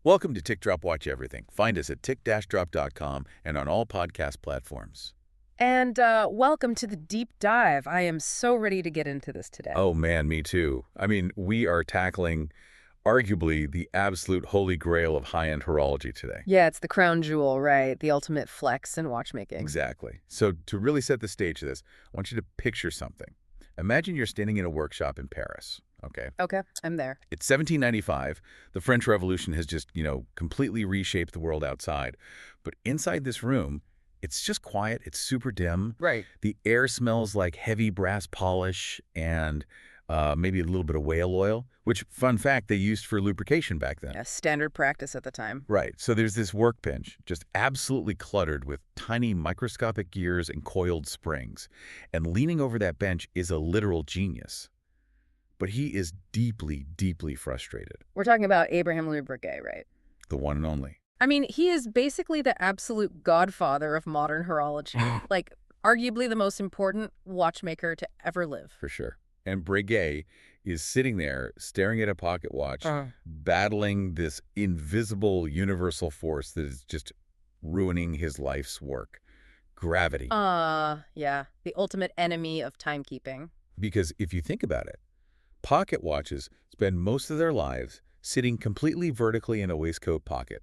Welcome to Tick Drop Watch Everything. Find us at tick-drop.com and on all podcast platforms. And welcome to the deep dive. I am so ready to get into this today. Oh man, me too. I mean, we are tackling arguably the absolute holy grail of high-end horology today. Yeah, it's the crown jewel, right? The ultimate flex in watchmaking. Exactly. So to really set the stage of this, I want you to picture something. Imagine you're standing in a workshop in Paris, okay? Okay, I'm there. It's 1795. The French Revolution has just, completely reshaped the world outside. But inside this room, it's just quiet. It's super dim. Right. The air smells like heavy brass polish and maybe a little bit of whale oil, which, fun fact, they used for lubrication back then. Yeah, standard practice at the time. Right. So there's this workbench just absolutely cluttered with tiny microscopic gears and coiled springs. And leaning over that bench is a literal genius. But he is deeply, deeply frustrated. We're talking about Abraham Louis Breguet, right? The one and only. I mean, he is basically the absolute godfather of modern horology. Like, arguably the most important watchmaker to ever live. For sure. And Breguet is sitting there staring at a pocket watch, battling this invisible universal force that is just ruining his life's work. Gravity. Yeah. The ultimate enemy of timekeeping. Because if you think about it, pocket watches spend most of their lives sitting completely vertically in a waistcoat pocket.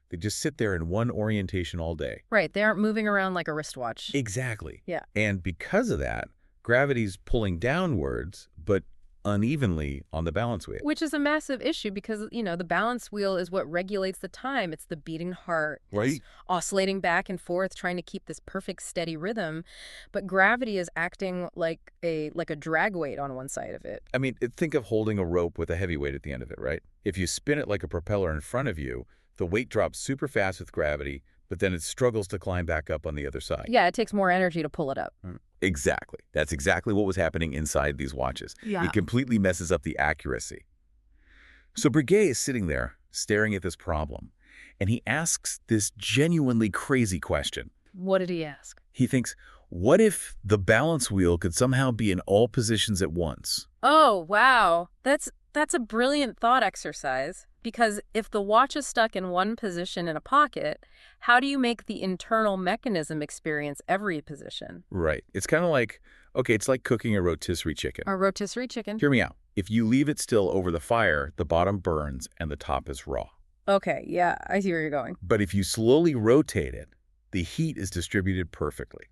They just sit there in one orientation all day. Right. They aren't moving around like a wristwatch. Exactly. Yeah. And because of that, gravity's pulling downwards, but unevenly on the balance wheel. Which is a massive issue because, the balance wheel is what regulates the time. It's the beating heart. Right. It's oscillating back and forth, trying to keep this perfect, steady rhythm. But gravity is acting like a drag weight on one side of it. I mean, think of holding a rope with a heavy weight at the end of it, right? If you spin it like a propeller in front of you, the weight drops super fast with gravity, but then it struggles to climb back up on the other side. Yeah, it takes more energy to pull it up. Exactly. That's exactly what was happening inside these watches. Yeah. It completely messes up the accuracy. So Breguet is sitting there staring at this problem, and he asks this genuinely crazy question. What did he ask? He thinks, what if the balance wheel could somehow be in all positions at once? Oh, wow. That's a brilliant thought exercise. Because if the watch is stuck in one position in a pocket, how do you make the internal mechanism experience every position? Right. It's kind of like, it's like cooking a rotisserie chicken. A rotisserie chicken? Hear me out. If you leave it still over the fire, the bottom burns and the top is raw. Okay, yeah, I see where you're going. But if you slowly rotate it, the heat is distributed perfectly.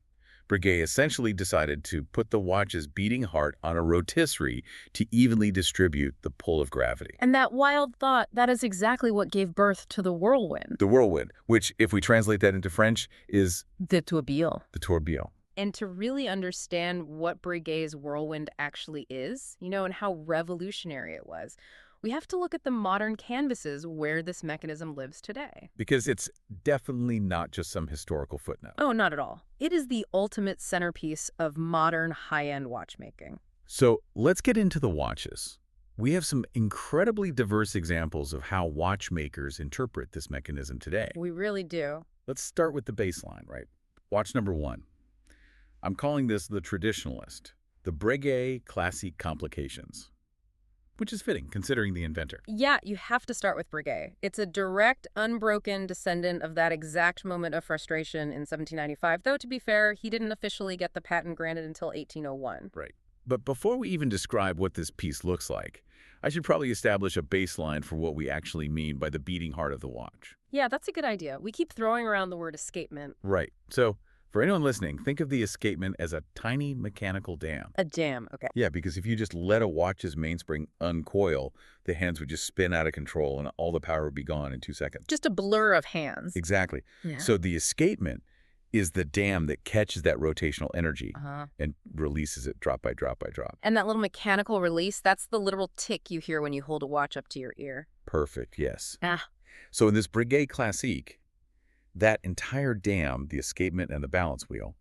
Breguet essentially decided to put the watch's beating heart on a rotisserie to evenly distribute the pull of gravity. And that wild thought, that is exactly what gave birth to the whirlwind. The whirlwind, which, if we translate that into French, is The tourbillon. the tourbillon. And to really understand what Breguet's whirlwind actually is, and how revolutionary it was, we have to look at the modern canvases where this mechanism lives today. Because it's definitely not just some historical footnote. Oh, not at all. It is the ultimate centerpiece of modern high-end watchmaking. So let's get into the watches. We have some incredibly diverse examples of how watchmakers interpret this mechanism today. We really do. Let's start with the baseline, right? Watch number one. I'm calling this the traditionalist, the Breguet Classique Complications. Which is fitting, considering the inventor. Yeah, you have to start with Breguet. It's a direct, unbroken descendant of that exact moment of frustration in 1795, though, to be fair, he didn't officially get the patent granted until 1801. Right. But before we even describe what this piece looks like, I should probably establish a baseline for what we actually mean by the beating heart of the watch. Yeah, that's a good idea. We keep throwing around the word escapement. Right. So, for anyone listening, think of the escapement as a tiny mechanical dam. A dam, okay. Yeah, because if you just let a watch's mainspring uncoil, the hands would just spin out of control and all the power would be gone in 2 seconds. Just a blur of hands. Exactly. Yeah. So the escapement is the dam that catches that rotational energy and releases it drop by drop by drop. And that little mechanical release, that's the literal tick you hear when you hold a watch up to your ear. Perfect, yes. Ah. So in this Breguet Classique, that entire dam, the escapement and the balance wheel,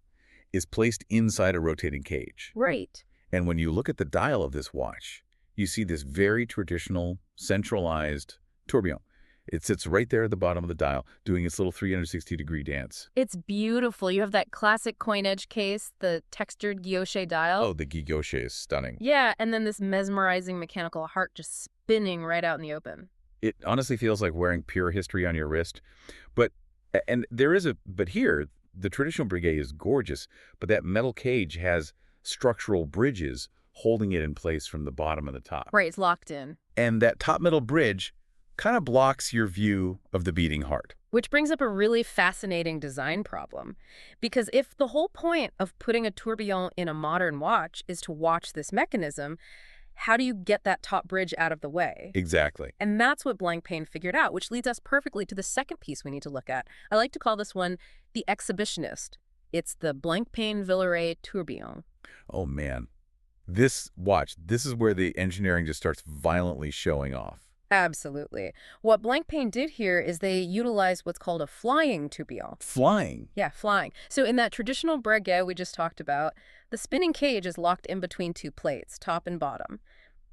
is placed inside a rotating cage. Right. And when you look at the dial of this watch, you see this very traditional, centralized tourbillon. It sits right there at the bottom of the dial, doing its little 360-degree dance. It's beautiful. You have that classic coin edge case, the textured guilloche dial. Oh, the guilloche is stunning. Yeah, and then this mesmerizing mechanical heart just spinning right out in the open. It honestly feels like wearing pure history on your wrist. But and there is a but here the traditional Breguet is gorgeous, but that metal cage has structural bridges holding it in place from the bottom and the top. Right, it's locked in. And that top metal bridge kind of blocks your view of the beating heart. Which brings up a really fascinating design problem. Because if the whole point of putting a tourbillon in a modern watch is to watch this mechanism, how do you get that top bridge out of the way? Exactly. And that's what Blancpain figured out, which leads us perfectly to the second piece we need to look at. I like to call this one the exhibitionist. It's the Blancpain Villeret tourbillon. Oh, man. This watch, this is where the engineering just starts violently showing off. Absolutely. What Blancpain did here is they utilized what's called a flying tourbillon. Flying. Yeah, flying. So in that traditional Breguet we just talked about, the spinning cage is locked in between two plates, top and bottom.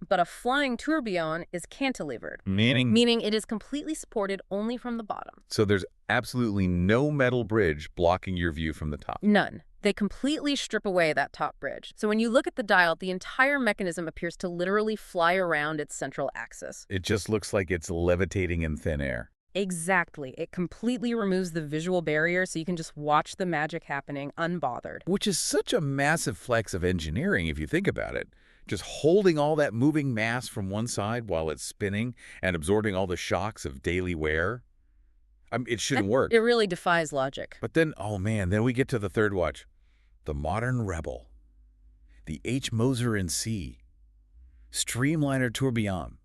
But a flying tourbillon is cantilevered, meaning it is completely supported only from the bottom. So there's absolutely no metal bridge blocking your view from the top. None. They completely strip away that top bridge. So when you look at the dial, the entire mechanism appears to literally fly around its central axis. It just looks like it's levitating in thin air. Exactly. It completely removes the visual barrier so you can just watch the magic happening unbothered. Which is such a massive flex of engineering if you think about it. Just holding all that moving mass from one side while it's spinning and absorbing all the shocks of daily wear. It shouldn't work. It really defies logic. But then, oh man, then we get to the third watch. The Modern Rebel. The H. Moser & C. Streamliner Tourbillon.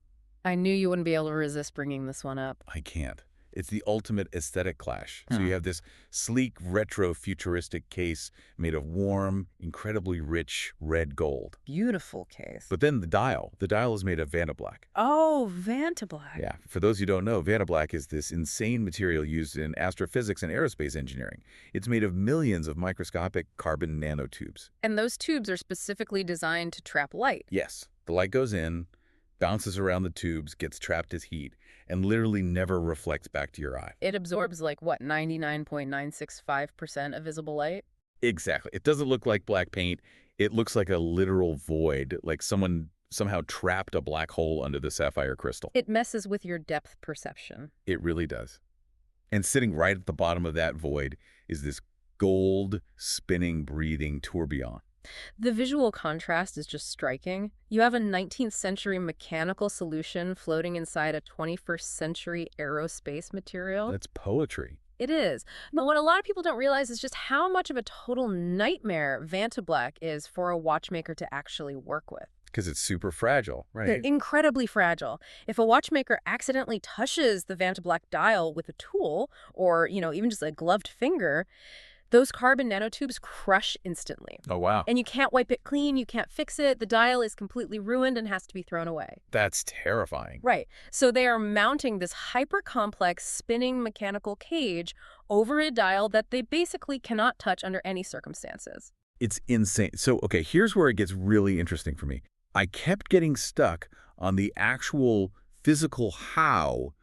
I knew you wouldn't be able to resist bringing this one up. I can't. It's the ultimate aesthetic clash. So you have this sleek, retro, futuristic case made of warm, incredibly rich red gold. Beautiful case. But then the dial. The dial is made of Vantablack. Oh, Vantablack. Yeah. For those who don't know, Vantablack is this insane material used in astrophysics and aerospace engineering. It's made of millions of microscopic carbon nanotubes. And those tubes are specifically designed to trap light. Yes. The light goes in, bounces around the tubes, gets trapped as heat, and literally never reflects back to your eye. It absorbs like, what, 99.965% of visible light? Exactly. It doesn't look like black paint. It looks like a literal void, like someone somehow trapped a black hole under the sapphire crystal. It messes with your depth perception. It really does. And sitting right at the bottom of that void is this gold, spinning, breathing tourbillon. The visual contrast is just striking. You have a 19th century mechanical solution floating inside a 21st century aerospace material. That's poetry. It is. But what a lot of people don't realize is just how much of a total nightmare Vantablack is for a watchmaker to actually work with. Because it's super fragile, right? They're incredibly fragile. If a watchmaker accidentally touches the Vantablack dial with a tool or, even just a gloved finger, those carbon nanotubes crush instantly. Oh, wow. And you can't wipe it clean, you can't fix it, the dial is completely ruined and has to be thrown away. That's terrifying. Right. So they are mounting this hyper-complex spinning mechanical cage over a dial that they basically cannot touch under any circumstances. It's insane. So, okay, here's where it gets really interesting for me. I kept getting stuck on the actual physical how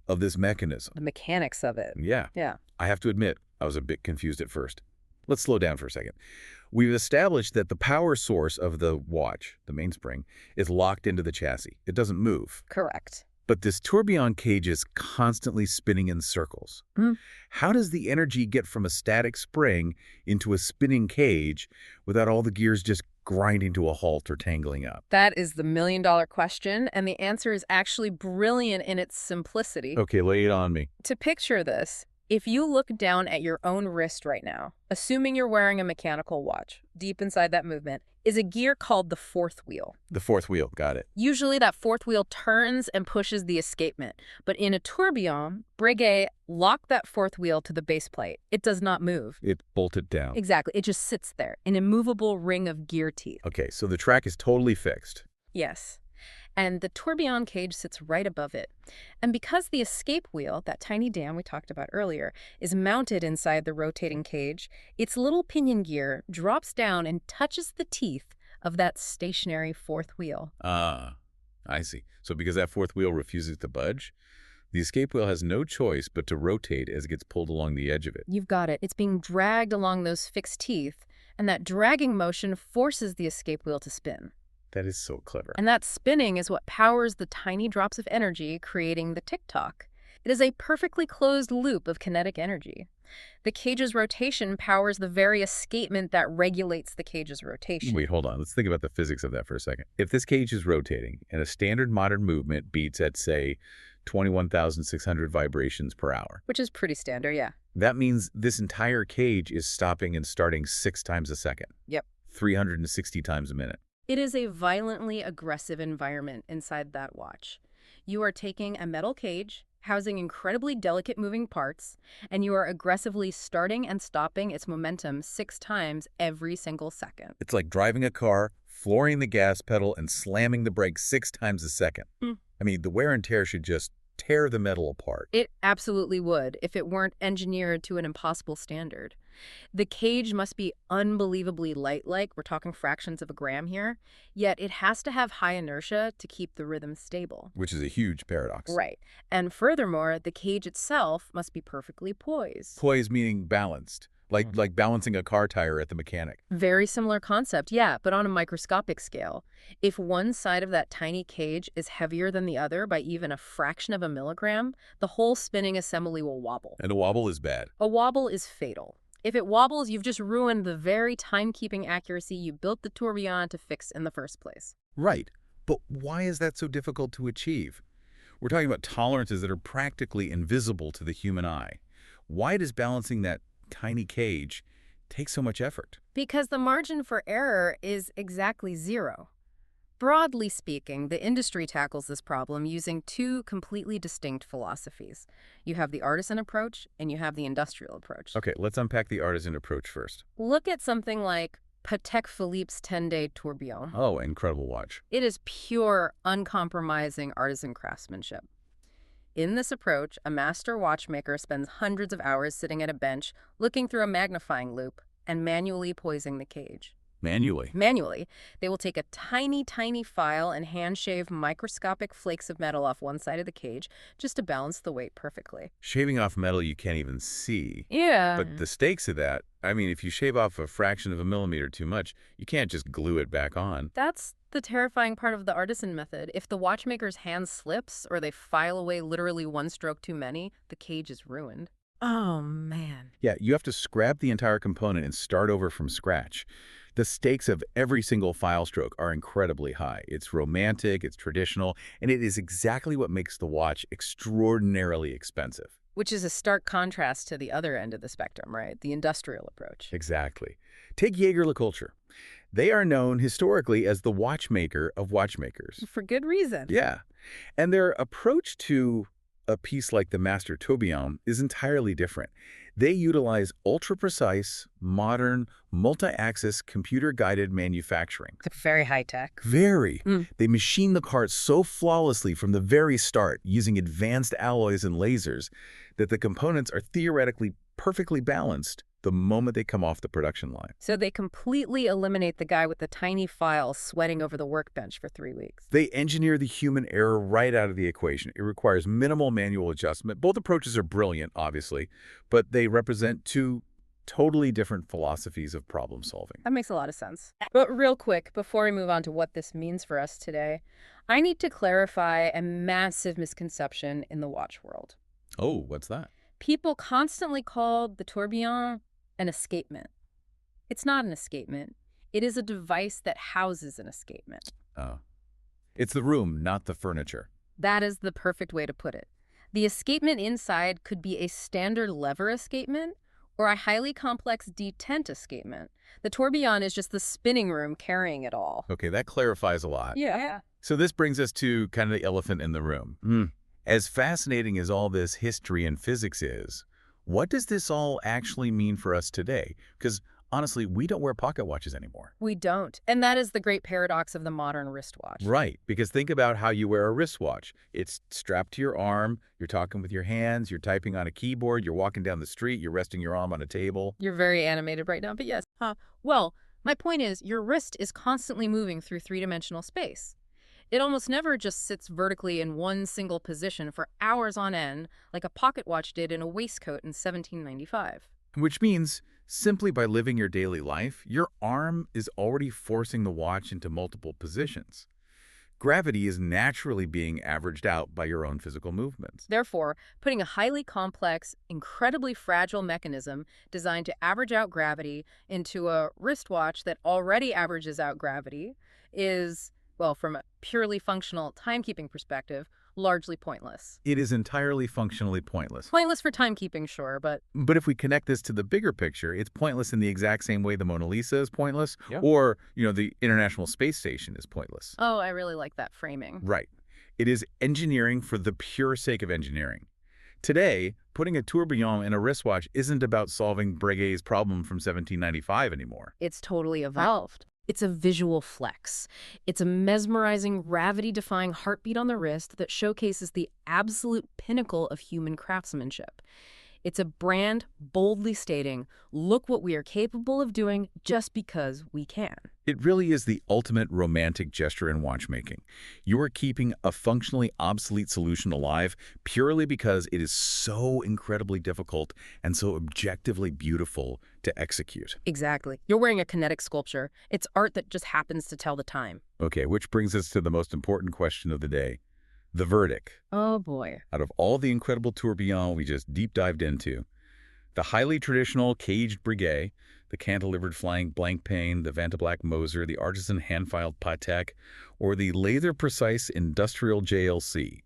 of this mechanism. The mechanics of it. Yeah. Yeah. I have to admit, I was a bit confused at first. Let's slow down for a second. We've established that the power source of the watch, the mainspring, is locked into the chassis. It doesn't move. Correct. But this tourbillon cage is constantly spinning in circles. How does the energy get from a static spring into a spinning cage without all the gears just grinding to a halt or tangling up? That is the million-dollar question, and the answer is actually brilliant in its simplicity. Okay, lay it on me. To picture this, if you look down at your own wrist right now, assuming you're wearing a mechanical watch, deep inside that movement is a gear called the fourth wheel. The fourth wheel, got it. Usually that fourth wheel turns and pushes the escapement, but in a tourbillon, Breguet locked that fourth wheel to the base plate. It does not move. It bolted down. Exactly. It just sits there, an immovable ring of gear teeth. Okay, so the track is totally fixed. Yes. And the tourbillon cage sits right above it. And because the escape wheel, that tiny dam we talked about earlier, is mounted inside the rotating cage, its little pinion gear drops down and touches the teeth of that stationary fourth wheel. Ah, I see. So because that fourth wheel refuses to budge, the escape wheel has no choice but to rotate as it gets pulled along the edge of it. You've got it. It's being dragged along those fixed teeth, and that dragging motion forces the escape wheel to spin. That is so clever. And that spinning is what powers the tiny drops of energy creating the tick-tock. It is a perfectly closed loop of kinetic energy. The cage's rotation powers the very escapement that regulates the cage's rotation. Wait, hold on. Let's think about the physics of that for a second. If this cage is rotating and a standard modern movement beats at, say, 21,600 vibrations per hour, Which is pretty standard, yeah. that means this entire cage is stopping and starting 6 times a second. Yep. 360 times a minute. It is a violently aggressive environment inside that watch. You are taking a metal cage, housing incredibly delicate moving parts, and you are aggressively starting and stopping its momentum 6 times every single second. It's like driving a car, flooring the gas pedal, and slamming the brake 6 times a second. I mean, the wear and tear should just tear the metal apart. It absolutely would if it weren't engineered to an impossible standard. The cage must be unbelievably light-like, we're talking fractions of a gram here, yet it has to have high inertia to keep the rhythm stable. Which is a huge paradox. Right. And furthermore, the cage itself must be perfectly poised. Poise meaning balanced, like balancing a car tire at the mechanic. Very similar concept, yeah, but on a microscopic scale. If one side of that tiny cage is heavier than the other by even a fraction of a milligram, the whole spinning assembly will wobble. And a wobble is bad. A wobble is fatal. If it wobbles, you've just ruined the very timekeeping accuracy you built the Tourbillon to fix in the first place. Right. But why is that so difficult to achieve? We're talking about tolerances that are practically invisible to the human eye. Why does balancing that tiny cage take so much effort? Because the margin for error is exactly zero. Broadly speaking, the industry tackles this problem using 2 completely distinct philosophies. You have the artisan approach and you have the industrial approach. Okay, let's unpack the artisan approach first. Look at something like Patek Philippe's 10-day Tourbillon. Oh, incredible watch. It is pure, uncompromising artisan craftsmanship. In this approach, a master watchmaker spends hundreds of hours sitting at a bench, looking through a magnifying loupe, and manually poising the cage. Manually, they will take a tiny, tiny file and hand-shave microscopic flakes of metal off one side of the cage just to balance the weight perfectly. Shaving off metal you can't even see. Yeah. But the stakes of that, I mean, if you shave off a fraction of a millimeter too much, you can't just glue it back on. That's the terrifying part of the artisan method. If the watchmaker's hand slips or they file away literally one stroke too many, the cage is ruined. Oh, man. Yeah, you have to scrap the entire component and start over from scratch. The stakes of every single file stroke are incredibly high. It's romantic, it's traditional, and it is exactly what makes the watch extraordinarily expensive. Which is a stark contrast to the other end of the spectrum, right? The industrial approach. Exactly. Take Jaeger-LeCoultre. They are known historically as the watchmaker of watchmakers. For good reason. Yeah. And their approach to a piece like the Master Tourbillon is entirely different. They utilize ultra-precise, modern, multi-axis, computer-guided manufacturing. It's very high-tech. Very. They machine the parts so flawlessly from the very start using advanced alloys and lasers that the components are theoretically perfectly balanced the moment they come off the production line. So they completely eliminate the guy with the tiny file sweating over the workbench for 3 weeks. They engineer the human error right out of the equation. It requires minimal manual adjustment. Both approaches are brilliant, obviously, but they represent 2 totally different philosophies of problem solving. That makes a lot of sense. But real quick, before we move on to what this means for us today, I need to clarify a massive misconception in the watch world. Oh, what's that? People constantly call the Tourbillon an escapement. It's not an escapement. It is a device that houses an escapement. Oh. It's the room, not the furniture. That is the perfect way to put it. The escapement inside could be a standard lever escapement or a highly complex detent escapement. The Tourbillon is just the spinning room carrying it all. Okay, that clarifies a lot. Yeah. So this brings us to kind of the elephant in the room. As fascinating as all this history and physics is, what does this all actually mean for us today? Because honestly, we don't wear pocket watches anymore. We don't. And that is the great paradox of the modern wristwatch. Right, because think about how you wear a wristwatch. It's strapped to your arm, you're talking with your hands, you're typing on a keyboard, you're walking down the street, you're resting your arm on a table. You're very animated right now, but yes. Well, my point is your wrist is constantly moving through 3-dimensional space. It almost never just sits vertically in one single position for hours on end like a pocket watch did in a waistcoat in 1795. Which means Simply by living your daily life, your arm is already forcing the watch into multiple positions. Gravity is naturally being averaged out by your own physical movements. Therefore, putting a highly complex, incredibly fragile mechanism designed to average out gravity into a wristwatch that already averages out gravity is, well, from a purely functional timekeeping perspective, largely pointless. It is entirely functionally pointless. Pointless for timekeeping, sure, but But if we connect this to the bigger picture, it's pointless in the exact same way the Mona Lisa is pointless, Yeah. or, the International Space Station is pointless. oh, I really like that framing. Right. It is engineering for the pure sake of engineering. Today, putting a tourbillon in a wristwatch isn't about solving Breguet's problem from 1795 anymore. It's totally evolved. It's a visual flex. It's a mesmerizing, gravity-defying heartbeat on the wrist that showcases the absolute pinnacle of human craftsmanship. It's a brand boldly stating, look what we are capable of doing just because we can. It really is the ultimate romantic gesture in watchmaking. You are keeping a functionally obsolete solution alive purely because it is so incredibly difficult and so objectively beautiful to execute. Exactly. You're wearing a kinetic sculpture. It's art that just happens to tell the time. Okay, which brings us to the most important question of the day. The verdict. Oh boy. Out of all the incredible tourbillon we just deep dived into, the highly traditional caged Breguet, the cantilevered flying blank pane, the Vantablack Moser, the artisan hand-filed Patek, or the laser-precise industrial JLC,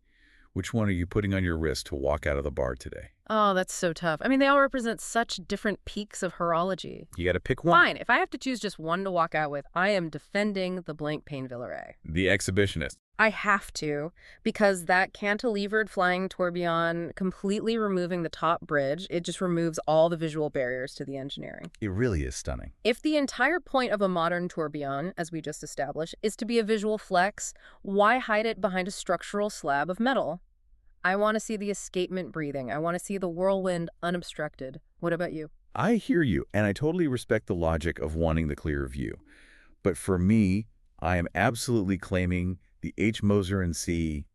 which one are you putting on your wrist to walk out of the bar today? Oh, that's so tough. I mean, they all represent such different peaks of horology. You got to pick one. Fine, if I have to choose just one to walk out with, I am defending the blank pane Villeray. The exhibitionist. I have to, because that cantilevered flying tourbillon, completely removing the top bridge, it just removes all the visual barriers to the engineering. It really is stunning. If the entire point of a modern tourbillon, as we just established, is to be a visual flex, why hide it behind a structural slab of metal? I want to see the escapement breathing. I want to see the whirlwind unobstructed. What about you? I hear you, and I totally respect the logic of wanting the clear view. But for me, I am absolutely claiming the H. Moser & C.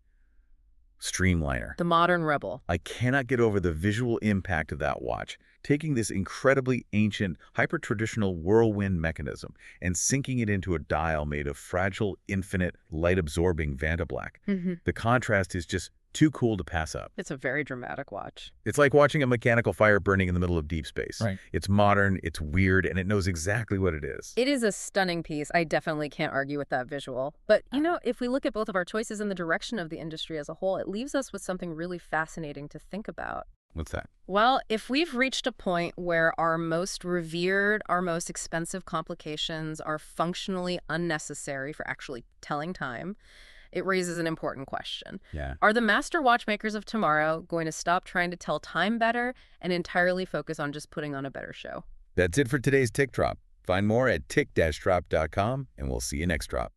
Streamliner. The modern rebel. I cannot get over the visual impact of that watch, taking this incredibly ancient, hyper-traditional whirlwind mechanism and sinking it into a dial made of fragile, infinite, light-absorbing Vantablack. The contrast is just too cool to pass up. It's a very dramatic watch. It's like watching a mechanical fire burning in the middle of deep space. Right. It's modern, it's weird, and it knows exactly what it is. It is a stunning piece. I definitely can't argue with that visual. But, if we look at both of our choices and the direction of the industry as a whole, it leaves us with something really fascinating to think about. What's that? Well, if we've reached a point where our most revered, our most expensive complications are functionally unnecessary for actually telling time, it raises an important question. Yeah. Are the master watchmakers of tomorrow going to stop trying to tell time better and entirely focus on just putting on a better show? That's it for today's Tick Drop. Find more at tick-drop.com, and we'll see you next drop.